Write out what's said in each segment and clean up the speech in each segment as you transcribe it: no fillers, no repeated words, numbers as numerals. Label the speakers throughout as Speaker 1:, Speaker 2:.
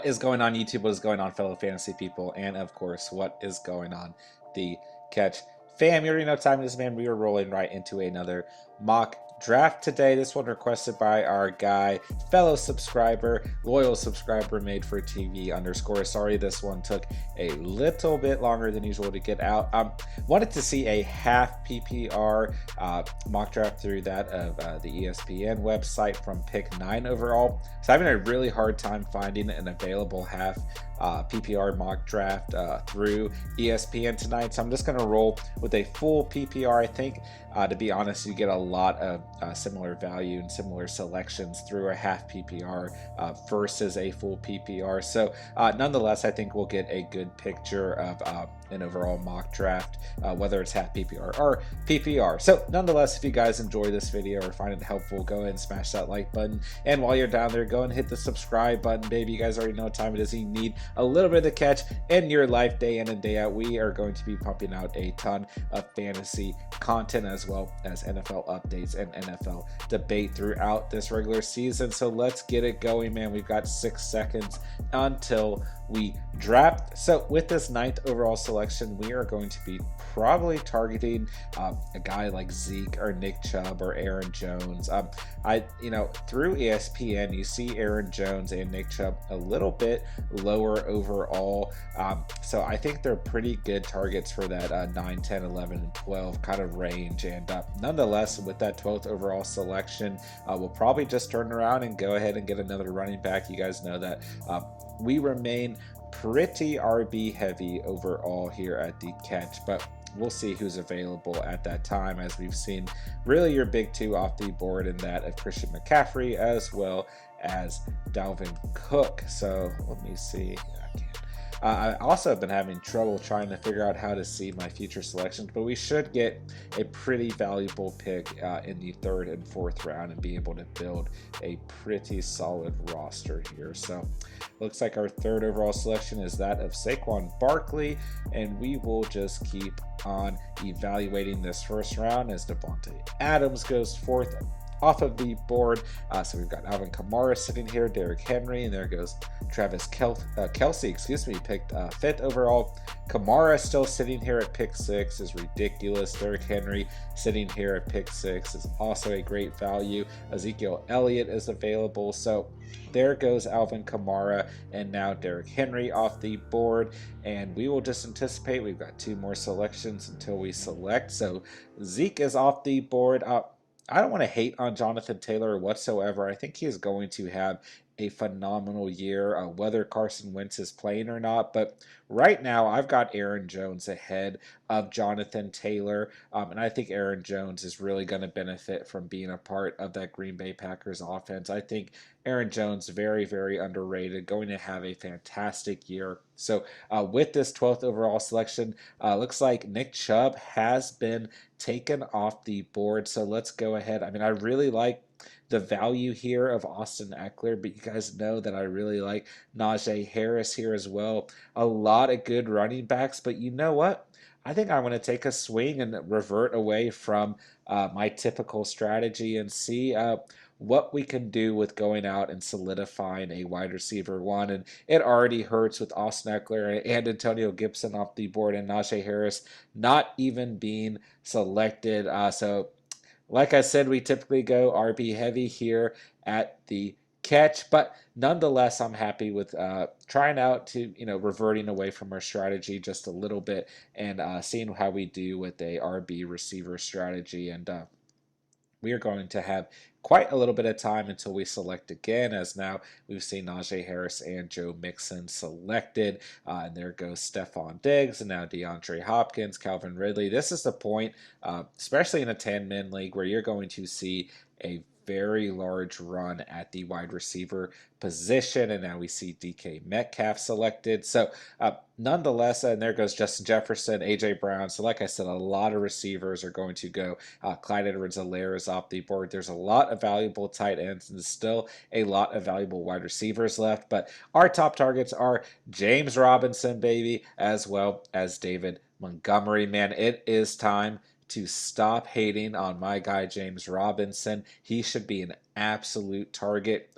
Speaker 1: What is going on, YouTube? What is going on, fellow fantasy people? And of course, what is going on, the Catch fam? You already know what time it is, man. We are rolling right into another mock draft today. This one requested by our guy, fellow subscriber, loyal subscriber, made for TV underscore. Sorry, this one took a little bit longer than usual to get out. Wanted to see a half PPR mock draft through that of the ESPN website from pick 9 overall. So having a really hard time finding an available half PPR mock draft through ESPN tonight. So I'm just going to roll with a full PPR. I think, to be honest, you get a lot of similar value and similar selections through a half PPR versus a full PPR. So nonetheless, I think we'll get a good picture of an overall mock draft, whether it's half PPR or PPR. So nonetheless, if you guys enjoy this video or find it helpful, go ahead and smash that like button. And while you're down there, go and hit the subscribe button, baby. You guys already know what time it is. You need a little bit of the catch in your life day in and day out. We are going to be pumping out a ton of fantasy content as well as NFL updates and NFL debate throughout this regular season. So let's get it going, man. We've got 6 seconds until we draft. So with this 9th overall selection, we are going to be probably targeting a guy like Zeke or Nick Chubb or Aaron Jones. Through ESPN, you see Aaron Jones and Nick Chubb a little bit lower overall. So I think they're pretty good targets for that 9, 10, 11, and 12 kind of range. And nonetheless, with that 12th overall selection, we'll probably just turn around and go ahead and get another running back. You guys know that we remain pretty RB heavy overall here at the Catch, but we'll see who's available at that time, as we've seen really your big two off the board in that of Christian McCaffrey as well as Dalvin Cook. So let me see. I also have been having trouble trying to figure out how to see my future selections, but we should get a pretty valuable pick in the 3rd and 4th round and be able to build a pretty solid roster here. So looks like our 3rd overall selection is that of Saquon Barkley, and we will just keep on evaluating this 1st round as Devontae Adams goes 4th off of the board. So we've got Alvin Kamara sitting here, Derrick Henry, and there goes Travis Kelsey, picked 5th overall. Kamara still sitting here at pick 6 is ridiculous. Derrick Henry sitting here at pick 6 is also a great value. Ezekiel Elliott is available. So there goes Alvin Kamara, and now Derrick Henry off the board. And we will just anticipate. We've got 2 more selections until we select. So Zeke is off the board. I don't want to hate on Jonathan Taylor whatsoever. I think he is going to have a phenomenal year, whether Carson Wentz is playing or not. But right now, I've got Aaron Jones ahead of Jonathan Taylor. And I think Aaron Jones is really going to benefit from being a part of that Green Bay Packers offense. I think Aaron Jones, very, very underrated, going to have a fantastic year. So with this 12th overall selection, looks like Nick Chubb has been taken off the board. So let's go ahead. I mean, I really like the value here of Austin Eckler, but you guys know that I really like Najee Harris here as well. A lot of good running backs, but you know what? I think I'm going to take a swing and revert away from my typical strategy and see what we can do with going out and solidifying a wide receiver 1. And it already hurts with Austin Eckler and Antonio Gibson off the board and Najee Harris not even being selected. So like I said, we typically go RB heavy here at the Catch, but nonetheless, I'm happy with trying out to, reverting away from our strategy just a little bit and seeing how we do with a RB receiver strategy. And we are going to have quite a little bit of time until we select again, as now we've seen Najee Harris and Joe Mixon selected. And there goes Stephon Diggs, and now DeAndre Hopkins, Calvin Ridley. This is the point, especially in a 10-man league, where you're going to see a very large run at the wide receiver position, and now we see DK Metcalf selected. So nonetheless, and there goes Justin Jefferson, AJ Brown. So like I said, a lot of receivers are going to go. Clyde Edwards-Helaire is off the board. There's a lot of valuable tight ends and still a lot of valuable wide receivers left, but our top targets are James Robinson, baby, as well as David Montgomery. Man, it is time to stop hating on my guy James Robinson. He should be an absolute target.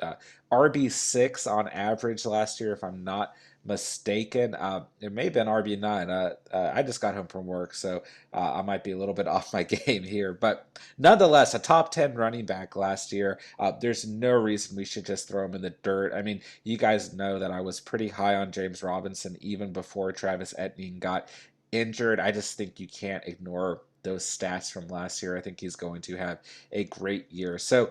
Speaker 1: RB6 on average last year, if I'm not mistaken. It may have been RB9. I just got home from work, so I might be a little bit off my game here. But nonetheless, a top 10 running back last year. There's no reason we should just throw him in the dirt. I mean, you guys know that I was pretty high on James Robinson even before Travis Etienne got injured. I just think you can't ignore those stats from last year. I think he's going to have a great year. So,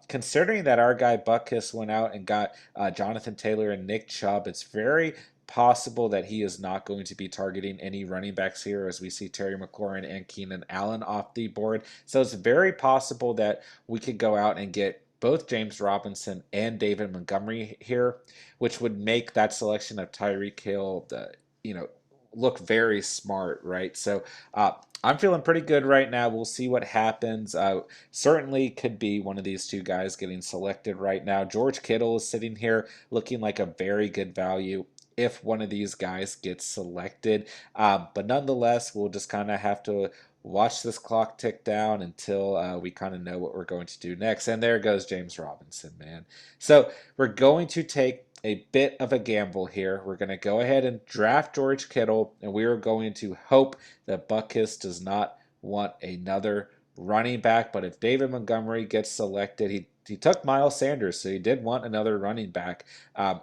Speaker 1: considering that our guy Buckus went out and got Jonathan Taylor and Nick Chubb, it's very possible that he is not going to be targeting any running backs here as we see Terry McLaurin and Keenan Allen off the board. So it's very possible that we could go out and get both James Robinson and David Montgomery here, which would make that selection of Tyreek Hill, look very smart, right? So I'm feeling pretty good right now. We'll see what happens. Certainly could be one of these two guys getting selected right now. George Kittle is sitting here looking like a very good value if one of these guys gets selected. But nonetheless, we'll just kind of have to watch this clock tick down until we kind of know what we're going to do next. And there goes James Robinson, man. So we're going to take a bit of a gamble here. We're going to go ahead and draft George Kittle, and we are going to hope that Buckus does not want another running back. But if David Montgomery gets selected, he took Miles Sanders, so he did want another running back.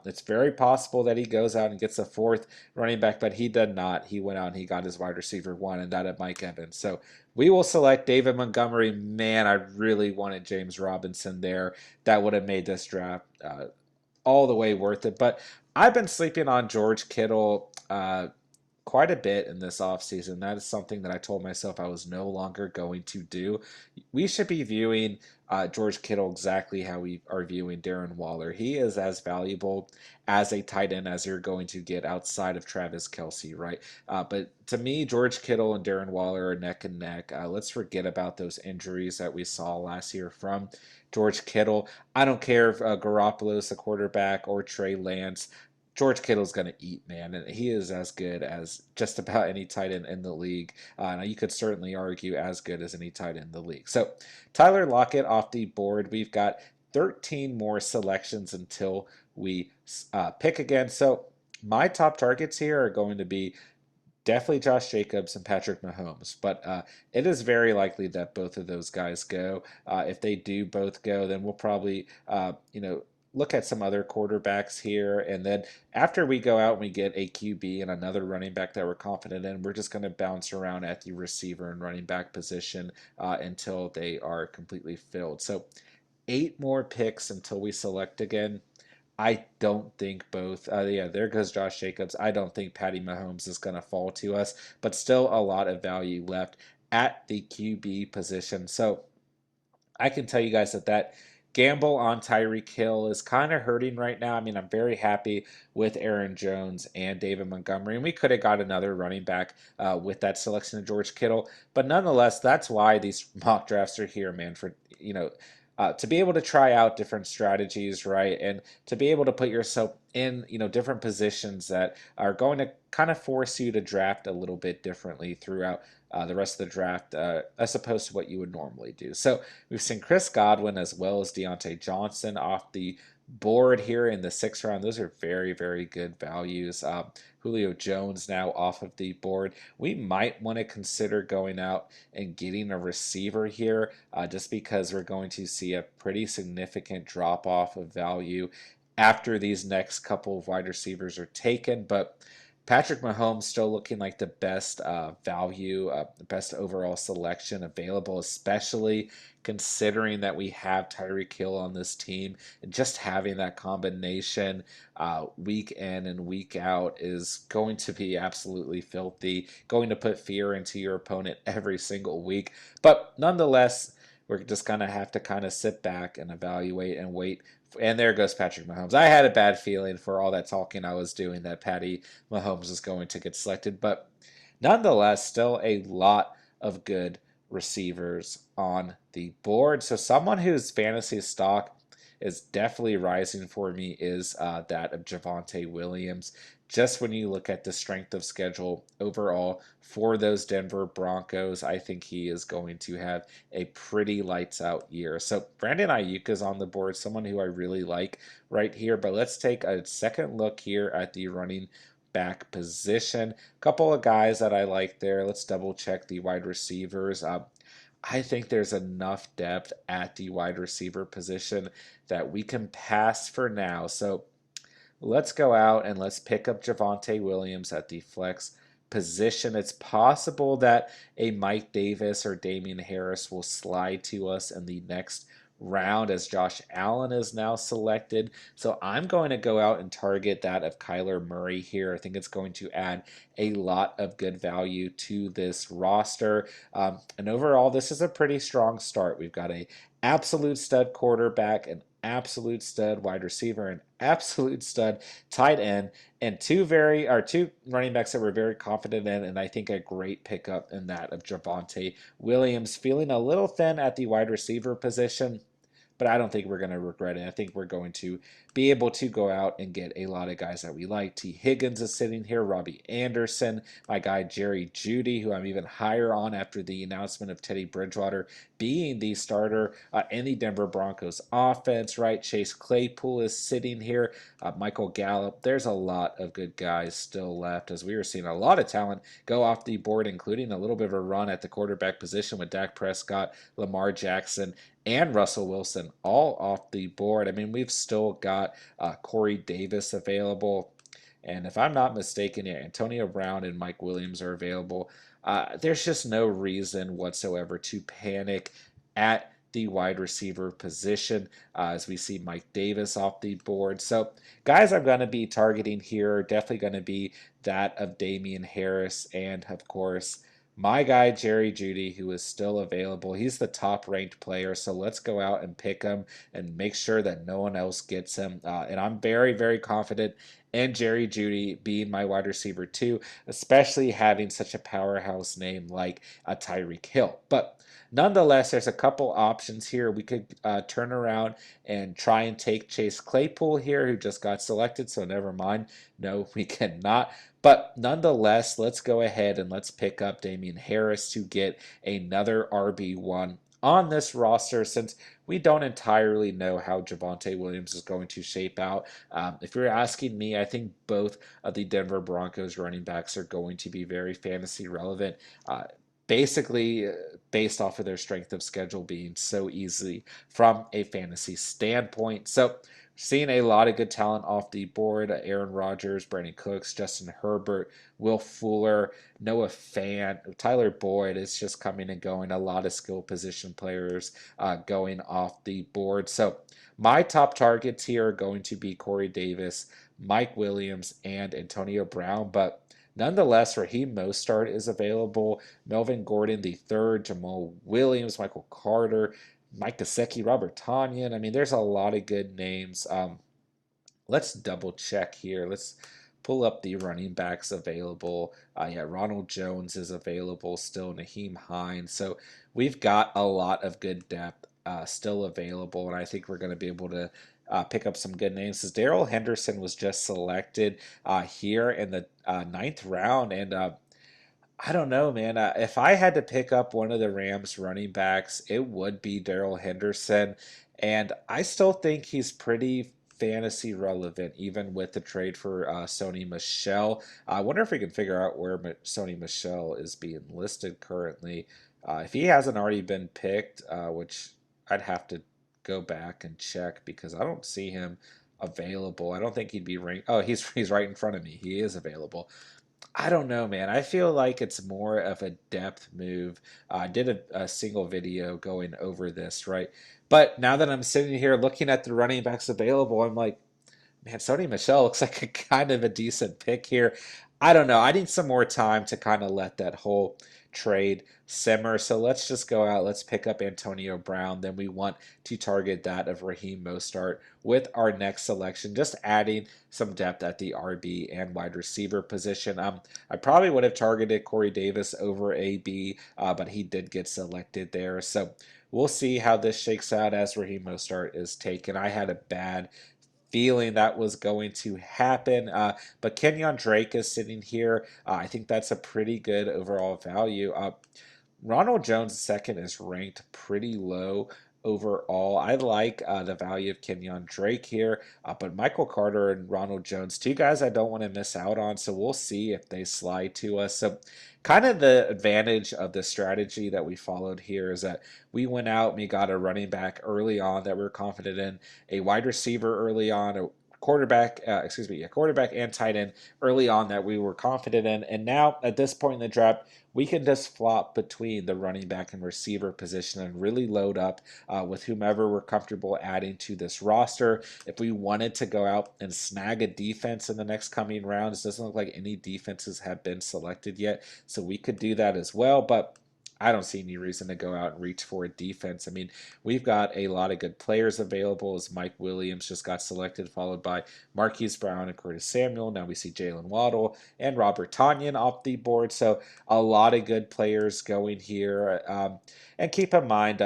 Speaker 1: It's very possible that he goes out and gets a fourth running back, but he did not. He went out and he got his wide receiver one, and that at Mike Evans. So we will select David Montgomery. Man, I really wanted James Robinson there. That would have made this draft all the way worth it. But I've been sleeping on George Kittle quite a bit in this offseason. That is something that I told myself I was no longer going to do. We should be viewing George Kittle exactly how we are viewing Darren Waller. He is as valuable as a tight end as you're going to get outside of Travis Kelce, right? But to me, George Kittle and Darren Waller are neck and neck. Let's forget about those injuries that we saw last year from George Kittle. I don't care if Garoppolo is the quarterback or Trey Lance. George Kittle's going to eat, man, and he is as good as just about any tight end in the league. Now, you could certainly argue as good as any tight end in the league. So, Tyler Lockett off the board. We've got 13 more selections until we pick again. So, my top targets here are going to be definitely Josh Jacobs and Patrick Mahomes, but it is very likely that both of those guys go. If they do both go, then we'll probably, look at some other quarterbacks here. And then after we go out and we get a QB and another running back that we're confident in, we're just going to bounce around at the receiver and running back position until they are completely filled. So 8 more picks until we select again. I don't think both. There goes Josh Jacobs. I don't think Patty Mahomes is going to fall to us, but still a lot of value left at the QB position. So I can tell you guys that gamble on Tyreek Hill is kind of hurting right now. I mean, I'm very happy with Aaron Jones and David Montgomery, and we could have got another running back with that selection of George Kittle. But nonetheless, that's why these mock drafts are here, man, for, to be able to try out different strategies, right? And to be able to put yourself in, different positions that are going to kind of force you to draft a little bit differently throughout the rest of the draft, as opposed to what you would normally do. So we've seen Chris Godwin as well as Deontay Johnson off the board here in the 6th round. Those are very, very good values. Julio Jones now off of the board. We might want to consider going out and getting a receiver here just because we're going to see a pretty significant drop off of value after these next couple of wide receivers are taken. But Patrick Mahomes still looking like the best value, the best overall selection available, especially considering that we have Tyreek Hill on this team. And just having that combination week in and week out is going to be absolutely filthy, going to put fear into your opponent every single week. But nonetheless, we're just going to have to kind of sit back and evaluate and wait. And there goes Patrick Mahomes. I had a bad feeling for all that talking I was doing that Patty Mahomes is going to get selected. But nonetheless, still a lot of good receivers on the board. So someone whose fantasy stock is definitely rising for me is that of Javonte Williams. just when you look at the strength of schedule overall for those Denver Broncos, I think he is going to have a pretty lights out year. So Brandon Ayuk is on the board, someone who I really like right here. But let's take a second look here at the running back position. A couple of guys that I like there. Let's double check the wide receivers. I think there's enough depth at the wide receiver position that we can pass for now. So let's go out and let's pick up Javonte Williams at the flex position. It's possible that a Mike Davis or Damian Harris will slide to us in the next round as Josh Allen is now selected. So I'm going to go out and target that of Kyler Murray here. I think it's going to add a lot of good value to this roster. And overall, this is a pretty strong start. We've got a absolute stud quarterback, an absolute stud wide receiver, an absolute stud tight end, and two running backs that we're very confident in, and I think a great pickup in that of Javonte Williams. Feeling a little thin at the wide receiver position, but I don't think we're going to regret it. I think we're going to be able to go out and get a lot of guys that we like. T. Higgins is sitting here, Robbie Anderson, my guy Jerry Jeudy, who I'm even higher on after the announcement of Teddy Bridgewater being the starter in the Denver Broncos offense, right? Chase Claypool is sitting here, Michael Gallup. There's a lot of good guys still left as we are seeing a lot of talent go off the board, including a little bit of a run at the quarterback position with Dak Prescott, Lamar Jackson, and Russell Wilson all off the board. I mean, we've still got Corey Davis available. And if I'm not mistaken, yeah, Antonio Brown and Mike Williams are available. There's just no reason whatsoever to panic at the wide receiver position as we see Mike Davis off the board. So, guys, I'm going to be targeting here are definitely going to be that of Damian Harris and, of course, my guy Jerry Jeudy, who is still available. He's the top ranked player, so let's go out and pick him and make sure that no one else gets him. And I'm very, very confident in Jerry Jeudy being my wide receiver too, especially having such a powerhouse name like Tyreek Hill. But nonetheless, there's a couple options here. We could turn around and try and take Chase Claypool here, who just got selected, so never mind. No, we cannot. But nonetheless, let's go ahead and let's pick up Damian Harris to get another RB1 on this roster since we don't entirely know how Javonte Williams is going to shape out. If you're asking me, I think both of the Denver Broncos running backs are going to be very fantasy relevant. Basically, based off of their strength of schedule being so easy from a fantasy standpoint. So, seeing a lot of good talent off the board. Aaron Rodgers, Brandon Cooks, Justin Herbert, Will Fuller, Noah Fant, Tyler Boyd is just coming and going. A lot of skill position players going off the board. So my top targets here are going to be Corey Davis, Mike Williams, and Antonio Brown. But nonetheless, Raheem Mostert is available. Melvin Gordon the third, Jamal Williams, Michael Carter, Mike Gesicki, Robert Tanyan. I mean, there's a lot of good names. Let's double check here. Let's pull up the running backs available. Yeah, Ronald Jones is available still, Naheem Hines. So we've got a lot of good depth still available, and I think we're going to be able to pick up some good names. Because Darrell Henderson was just selected here in the ninth round, and I don't know, man. If I had to pick up one of the Rams running backs, it would be Darrell Henderson. And I still think he's pretty fantasy relevant, even with the trade for Sony Michel. I wonder if we can figure out where Sony Michel is being listed currently. If he hasn't already been picked, which I'd have to go back and check because I don't see him available. I don't think he'd be ranked. Oh, he's right in front of me. He is available. I don't know, man. I feel like it's more of a depth move. I did a single video going over this, right? But now that I'm sitting here looking at the running backs available, I'm like, man, Sony Michel looks like a kind of a decent pick here. I don't know. I need some more time to kind of let that whole trade simmer. So let's just go out. Let's pick up Antonio Brown. Then we want to target that of Raheem Mostert with our next selection, just adding some depth at the RB and wide receiver position. I probably would have targeted Corey Davis over AB, but he did get selected there. So we'll see how this shakes out as Raheem Mostert is taken. I had a bad feeling that was going to happen. But Kenyon Drake is sitting here. I think that's a pretty good overall value. Ronald Jones second is ranked pretty low overall. I like the value of Kenyon Drake here, but Michael Carter and Ronald Jones, two guys I don't want to miss out on. So we'll see if they slide to us. So kind of the advantage of the strategy that we followed here is that we went out and we got a running back early on that we are confident in, a wide receiver early on, a quarterback and tight end early on that we were confident in. And now at this point in the draft, we can just flop between the running back and receiver position and really load up with whomever we're comfortable adding to this roster. If we wanted to go out and snag a defense in the next coming rounds, it doesn't look like any defenses have been selected yet, so we could do that as well. But I don't see any reason to go out and reach for a defense. I mean, we've got a lot of good players available, as Mike Williams just got selected, followed by Marquise Brown and Curtis Samuel. Now we see Jalen Waddle and Robert Tonyan off the board. So a lot of good players going here. And keep in mind,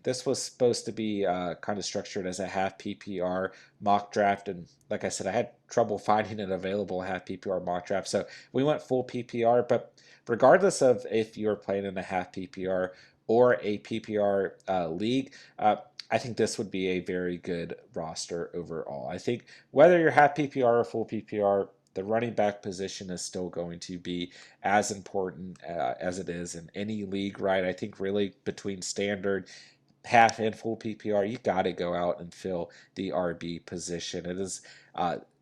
Speaker 1: this was supposed to be kind of structured as a half PPR mock draft, and like I said, I had trouble finding an available half PPR mock draft, so we went full PPR. But regardless of if you're playing in a half PPR or a PPR league, I think this would be a very good roster overall. I think whether you're half PPR or full PPR, the running back position is still going to be as important as it is in any league, right? I think really between standard, half, and full PPR, you got to go out and fill the RB position. It is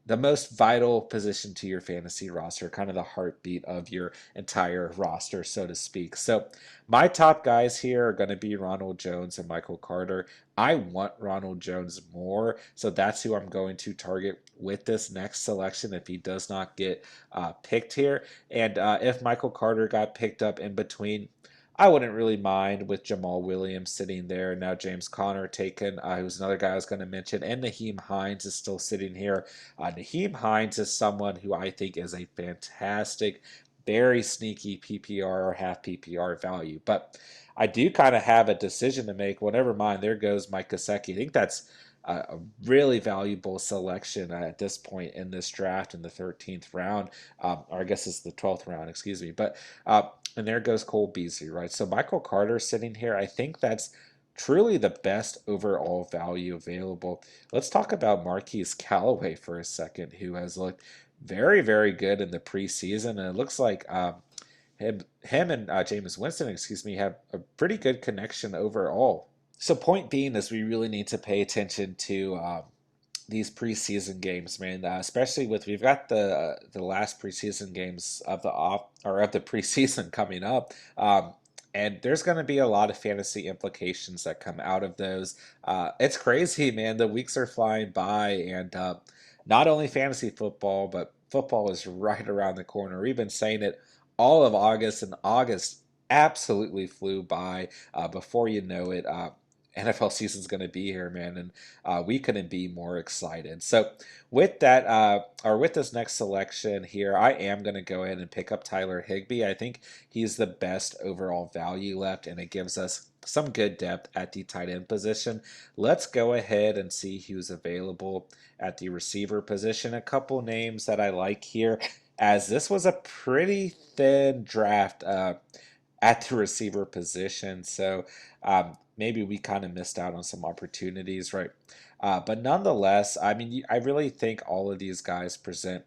Speaker 1: the most vital position to your fantasy roster, kind of the heartbeat of your entire roster, so to speak. So, my top guys here are going to be Ronald Jones and Michael Carter. I want Ronald Jones more, so that's who I'm going to target with this next selection if he does not get picked here. And if Michael Carter got picked up in between, I wouldn't really mind with Jamal Williams sitting there. Now James Conner taken, who's another guy I was going to mention, and Naheem Hines is still sitting here. Naheem Hines is someone who I think is a fantastic, very sneaky PPR or half PPR value. But I do kind of have a decision to make. Well, never mind. There goes Mike Gesicki. I think that's a really valuable selection at this point in this draft in the 13th round, or I guess it's the 12th round, excuse me. But and there goes Cole Beasley, right? So Michael Carter sitting here, I think that's truly the best overall value available. Let's talk about Marquise Callaway for a second, who has looked very, very good in the preseason, and it looks like him and Jameis Winston, excuse me, have a pretty good connection overall. So point being is we really need to pay attention to these preseason games, man. Especially with we've got the last preseason games of the off or of the preseason coming up. And there's going to be a lot of fantasy implications that come out of those. It's crazy, man. The weeks are flying by, and not only fantasy football, but football is right around the corner. We've been saying it all of August, and August absolutely flew by. Before you know it, NFL season's going to be here, man, and we couldn't be more excited. So, with that, or with this next selection here, I am going to go ahead and pick up Tyler Higbee. I think he's the best overall value left, and it gives us some good depth at the tight end position. Let's go ahead and see who's available at the receiver position. A couple names that I like here, as this was a pretty thin draft at the receiver position. So maybe we kind of missed out on some opportunities, right? But nonetheless, I mean, I really think all of these guys present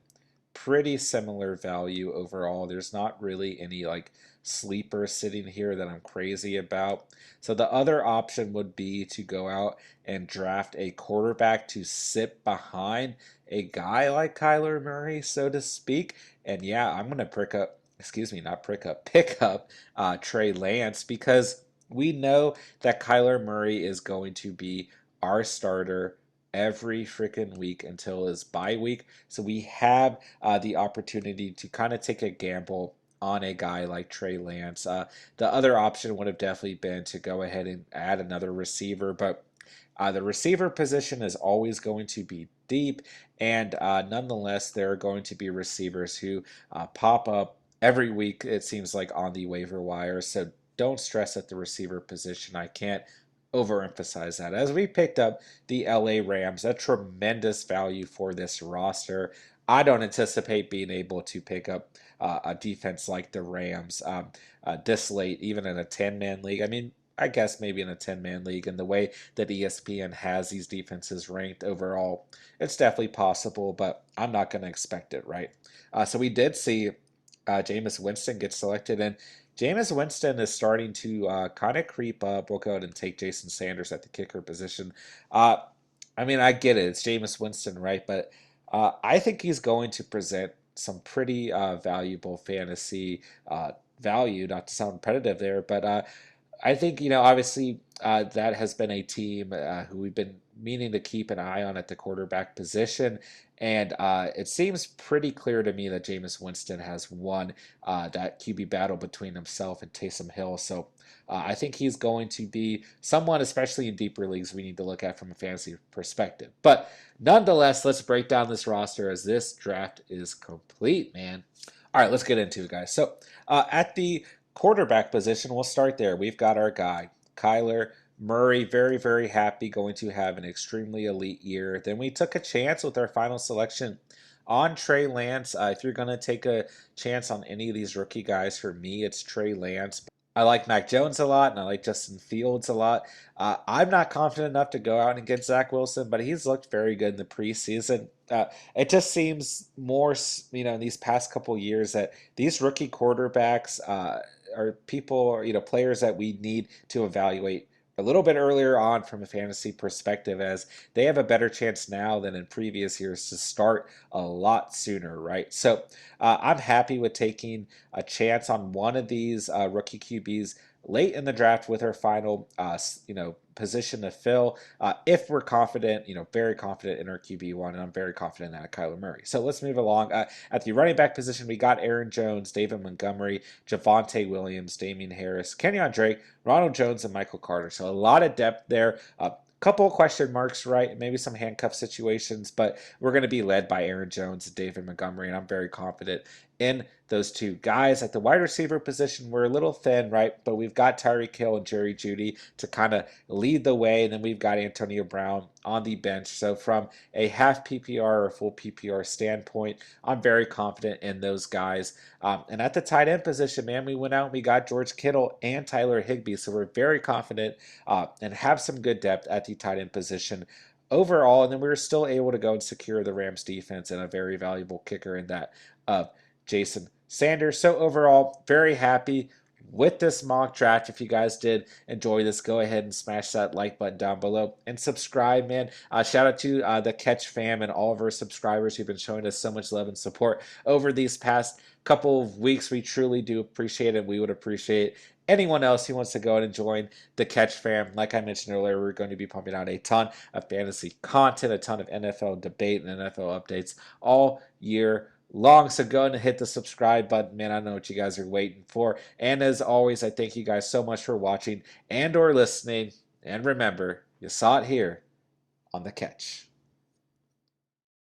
Speaker 1: pretty similar value overall. There's not really any like sleeper sitting here that I'm crazy about. So the other option would be to go out and draft a quarterback to sit behind a guy like Kyler Murray, so to speak. And yeah, I'm going to pick up Trey Lance, because we know that Kyler Murray is going to be our starter every freaking week until his bye week. So we have the opportunity to kind of take a gamble on a guy like Trey Lance. The other option would have definitely been to go ahead and add another receiver, but the receiver position is always going to be deep, and nonetheless, there are going to be receivers who pop up every week, it seems like, on the waiver wire. So don't stress at the receiver position. I can't overemphasize that. As we picked up the LA Rams, a tremendous value for this roster. I don't anticipate being able to pick up a defense like the Rams this late, even in a 10-man league. I mean, I guess maybe in a 10-man league, and the way that ESPN has these defenses ranked overall, it's definitely possible, but I'm not going to expect it, right? So we did see Jameis Winston get selected, and Jameis Winston is starting to kind of creep up. We'll go ahead and take Jason Sanders at the kicker position. Uh, I mean, I get it. It's Jameis Winston, right? But I think he's going to present some pretty valuable fantasy value, not to sound repetitive there, but I think, obviously that has been a team who we've been meaning to keep an eye on at the quarterback position. And it seems pretty clear to me that Jameis Winston has won that QB battle between himself and Taysom Hill. So I think he's going to be someone, especially in deeper leagues, we need to look at from a fantasy perspective. But nonetheless, let's break down this roster as this draft is complete, man. All right, let's get into it, guys. So at the quarterback position, we'll start there. We've got our guy, Kyler Murray, very, very happy, going to have an extremely elite year. Then we took a chance with our final selection on Trey Lance. If you're going to take a chance on any of these rookie guys, for me, it's Trey Lance. I like Mac Jones a lot, and I like Justin Fields a lot. I'm not confident enough to go out and get Zach Wilson, but he's looked very good in the preseason. It just seems more, in these past couple years that these rookie quarterbacks are people, players that we need to evaluate a little bit earlier on from a fantasy perspective, as they have a better chance now than in previous years to start a lot sooner, right? So I'm happy with taking a chance on one of these rookie QBs late in the draft with our final, position to fill. If we're confident, very confident in our QB1, and I'm very confident in that Kyler Murray. So let's move along. At the running back position, we got Aaron Jones, David Montgomery, Javonte Williams, Damian Harris, Kenyon Drake, Ronald Jones, and Michael Carter. So a lot of depth there. Couple of question marks, right? Maybe some handcuff situations, but we're going to be led by Aaron Jones and David Montgomery, and I'm very confident in those two guys. At the wide receiver position, we're a little thin, right? But we've got Tyreek Hill and Jerry Jeudy to kind of lead the way, and then we've got Antonio Brown on the bench. So from a half PPR or full PPR standpoint, I'm very confident in those guys. And at the tight end position, man, we went out and we got George Kittle and Tyler Higbee. So we're very confident and have some good depth at the tight end position overall. And then we were still able to go and secure the Rams defense and a very valuable kicker in that of Jason Sanders. So overall, very happy with this mock draft. If you guys did enjoy this, go ahead and smash that like button down below and subscribe, man. Shout out to the Catch fam and all of our subscribers who've been showing us so much love and support over these past couple of weeks. We truly do appreciate it. We would appreciate anyone else who wants to go and join the Catch fam. Like I mentioned earlier, we're going to be pumping out a ton of fantasy content, a ton of NFL debate and NFL updates all year long. So go and hit the subscribe button, man. I know what you guys are waiting for. And as always, I thank you guys so much for watching and or listening. And remember, you saw it here on The Catch.